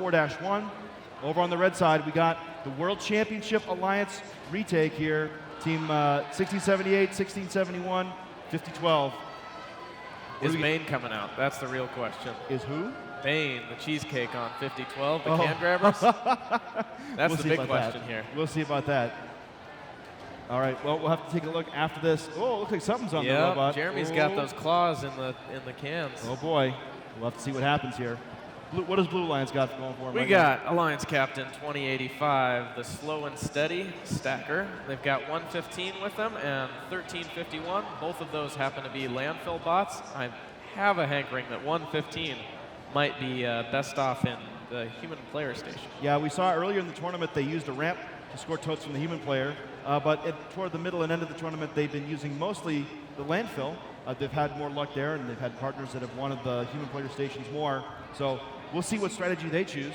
4-1. Over on the red side, we got the World Championship Alliance retake here. Team 1678, 1671, 5012. Is Maine coming out? That's the real question. Is who? Maine, the cheesecake on 5012, the can grabbers. That's the big question here. We'll see about that. All right, well, we'll have to take a look after this. Oh, looks like something's on the robot. Jeremy's got those claws in the cans. Oh boy, we'll have to see what happens here. What does Blue Lions got going for him? We got Alliance Captain 2085, the slow and steady stacker. They've got 115 with them and 1351. Both of those happen to be landfill bots. I have a hankering that 115 might be best off in the human player station. Yeah, we saw earlier in the tournament they used a ramp to score totes from the human player, but toward the middle and end of the tournament they've been using mostly the landfill. They've had more luck there, and they've had partners that have wanted the human player stations more. So we'll see what strategy they choose,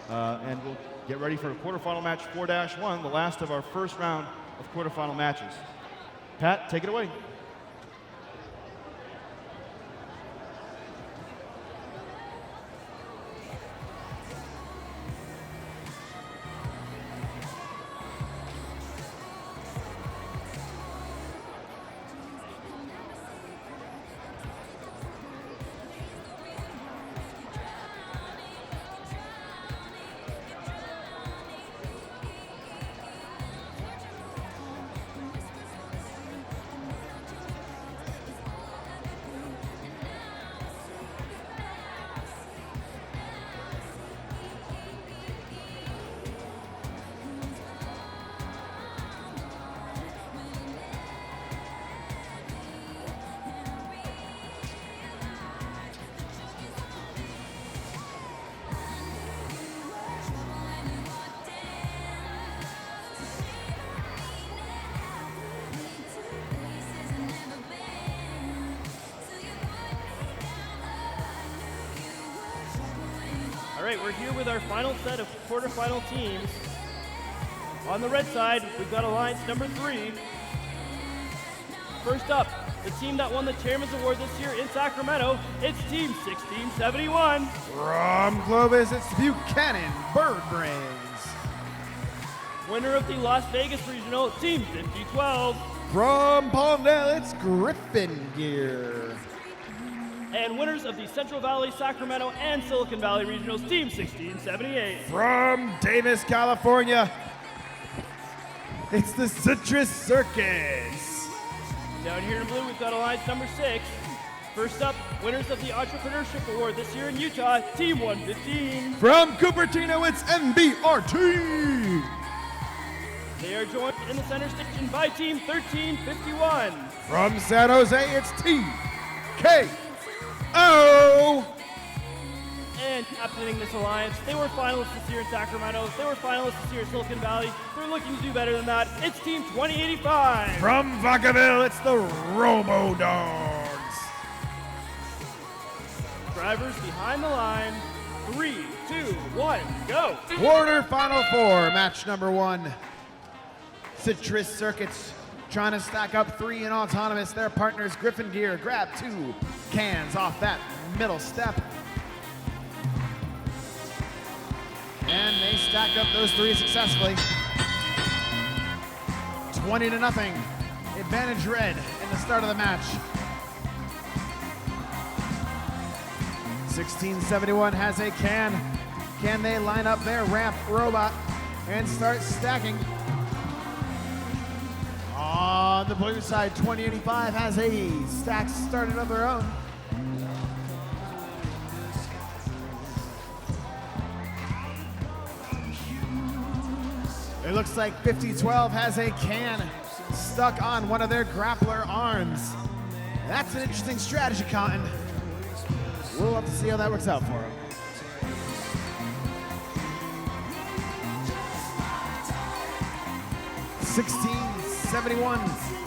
and we'll get ready for a quarterfinal match 4-1, the last of our first round of quarterfinal matches. Pat, take it away. All right, we're here with our final set of quarterfinal teams. On the red side, we've got Alliance number 3. First up, the team that won the Chairman's Award this year in Sacramento, it's Team 1671. From Clovis, it's Buchanan Bird Brains. Winner of the Las Vegas Regional, Team 5012. From Palmdale, it's Griffin Gear. And winners of the Central Valley, Sacramento, and Silicon Valley Regionals, Team 1678. From Davis, California, it's the Citrus Circus. Down here in blue, we've got Alliance number 6. First up, winners of the Entrepreneurship Award this year in Utah, Team 115. From Cupertino, it's NBRT. They are joined in the center station by Team 1351. From San Jose, it's TKO. And captaining this alliance, they were finalists this year in Sacramento. They were finalists this year in Silicon Valley. They're looking to do better than that. It's Team 2085. From Vacaville, it's the Robo Dogs. Drivers behind the line. 3, 2, 1, go. Quarterfinal 4, match number 1. Citrus Circuits trying to stack up 3 in autonomous. Their partners, Griffin Gear, grab 2 cans off that middle step. And they stack up those 3 successfully. 20-0. Advantage red in the start of the match. 1671 has a can. Can they line up their ramp robot and start stacking? On the blue side, 2085 has a stack started of their own. It looks like 5012 has a can stuck on one of their grappler arms. That's an interesting strategy, Cotton. We'll have to see how that works out for him. .71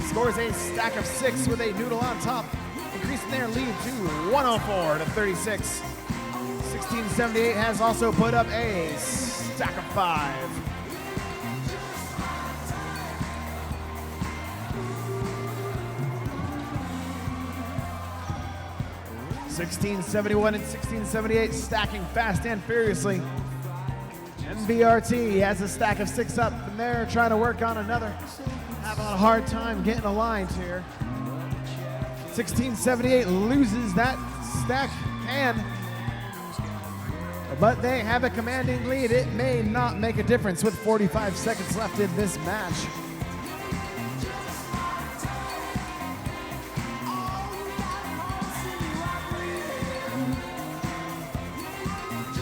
scores a stack of 6 with a noodle on top, increasing their lead to 104 to 36. 1678 has also put up a stack of 5. .1671 and 1678 stacking fast and furiously. NVRT has a stack of 6 up, and they're trying to work on another. Having a hard time getting aligned here. 1678 loses that stack can, but they have a commanding lead. It may not make a difference with 45 seconds left in this match.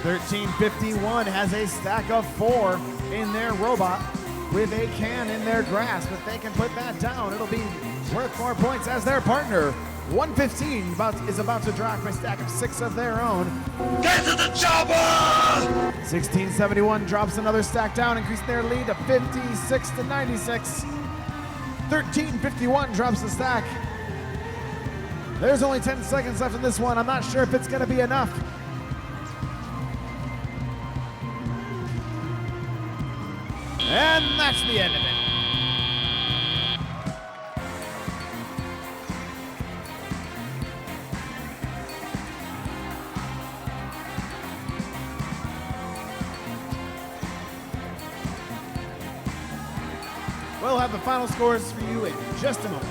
(1351) has a stack of 4 in their robot with a can in their grasp. If they can put that down, it'll be worth more points as their partner. 115 is about to drop a stack of 6 of their own. Get to the chopper! 1671 drops another stack down, increasing their lead to 56 to 96. 1351 drops the stack. There's only 10 seconds left in this one. I'm not sure if it's going to be enough. And that's the end of it. We'll have the final scores for you in just a moment.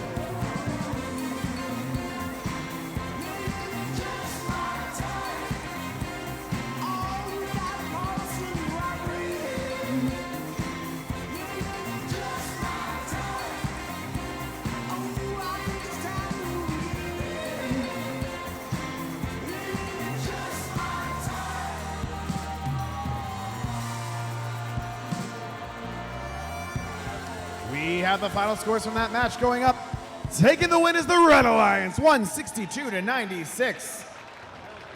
We have the final scores from that match going up. Taking the win is the Red Alliance, 162 to 96.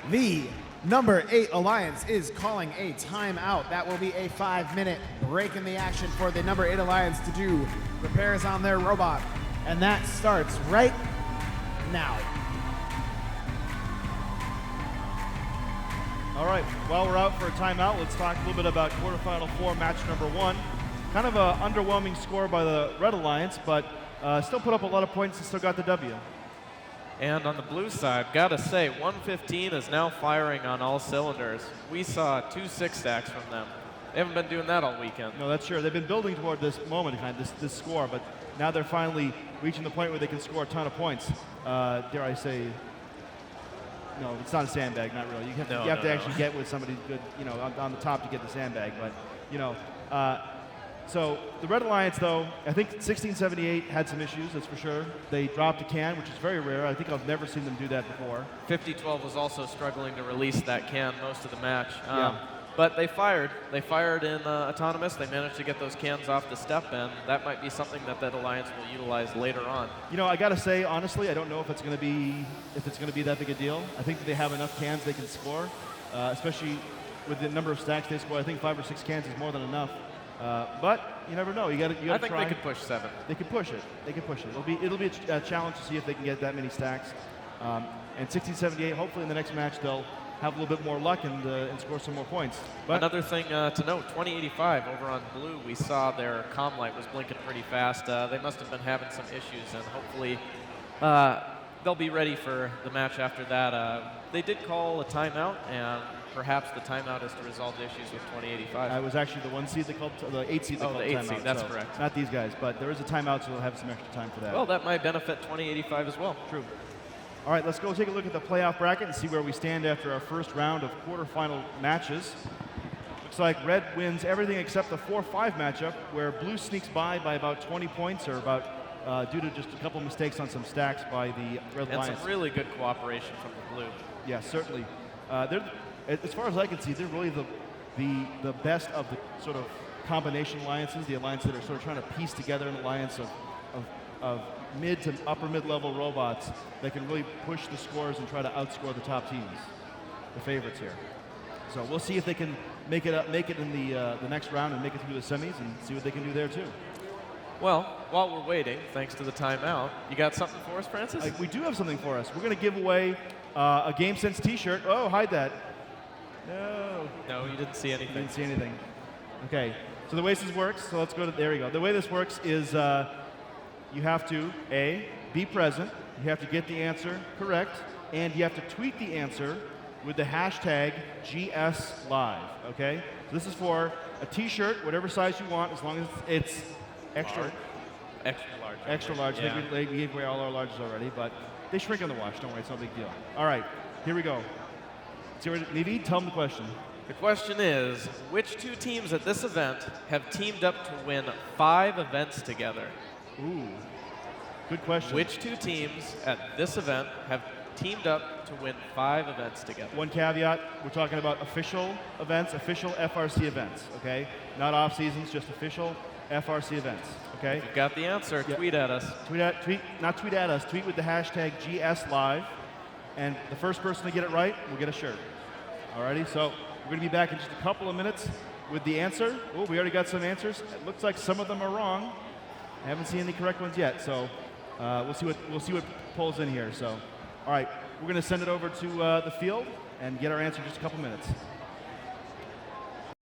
The number 8 Alliance is calling a timeout. That will be a 5-minute break in the action for the number 8 Alliance to do repairs on their robot. And that starts right now. All right, while we're out for a timeout, let's talk a little bit about quarterfinal 4, match number 1. Kind of an underwhelming score by the Red Alliance, but still put up a lot of points and still got the W. And on the blue side, gotta say, 115 is now firing on all cylinders. We saw 2 6-stacks from them. They haven't been doing that all weekend. No, that's sure. They've been building toward this moment, this score, but now they're finally reaching the point where they can score a ton of points. Dare I say, no, it's not a sandbag, not really. You have to actually get with somebody good, on the top to get the sandbag, but, so the Red Alliance, though, I think 1678 had some issues, that's for sure. They dropped a can, which is very rare. I think I've never seen them do that before. 5012 was also struggling to release that can most of the match. Yeah. But they fired. They fired in autonomous. They managed to get those cans off the step, and that might be something that Alliance will utilize later on. I got to say, honestly, I don't know if it's going to be that big a deal. I think that they have enough cans they can score, especially with the number of stacks they score. I think 5 or 6 cans is more than enough. But you never know. You got to try. I think they could push 7. They can push it. It'll be a challenge to see if they can get that many stacks. And 1678, hopefully in the next match they'll have a little bit more luck and score some more points. But another thing to note, 2085 over on blue, we saw their comm light was blinking pretty fast. They must have been having some issues, and hopefully they'll be ready for the match after that. They did call a timeout, and perhaps the timeout is to resolve the issues with 2085. I was actually the 1 seed that called, the 8 seed that called the 8 timeout. seed, that's so correct. Not these guys, but there is a timeout, so they'll have some extra time for that. Well, that might benefit 2085 as well. True. All right, let's go take a look at the playoff bracket and see where we stand after our first round of quarterfinal matches. Looks like red wins everything except the 4-5 matchup, where blue sneaks by about 20 points, or about due to just a couple mistakes on some stacks by the Red Alliance. And some really good cooperation from the blue. Yeah, certainly. As far as I can see, they're really the best of the sort of combination alliances, the alliances that are sort of trying to piece together an alliance of mid to upper mid-level robots that can really push the scores and try to outscore the top teams, the favorites here. So we'll see if they can make it in the next round and make it through the semis, and see what they can do there too. Well, while we're waiting, thanks to the timeout, you got something for us, Francis? We do have something for us. We're going to give away a Game Sense T-shirt. Oh, hide that. No, you didn't see anything. You didn't see anything. Okay. So the way this works, so let's go to, there we go. The way this works is you have to, A, be present, you have to get the answer correct, and you have to tweet the answer with the hashtag GSLive, okay? This is for a T-shirt, whatever size you want, as long as it's extra Extra large. extra large. Yeah. I think we gave away all our larges already, but they shrink in the wash. Don't worry, it's no big deal. All right, here we go. Nivi, tell them the question. The question is, which two teams at this event have teamed up to win 5 events together? Ooh, good question. Which two teams at this event have teamed up to win 5 events together? One caveat, we're talking about official events, official FRC events, okay? Not off seasons, just official FRC events, okay? If you've got the answer, Yeah. tweet at us. Tweet at us, tweet with the hashtag GSLive, and the first person to get it right will get a shirt. Alrighty, so we're gonna be back in just a couple of minutes with the answer. Oh, we already got some answers. It looks like some of them are wrong. I haven't seen any correct ones yet, so we'll see what pulls in here. So, all right, we're gonna send it over to the field and get our answer in just a couple minutes.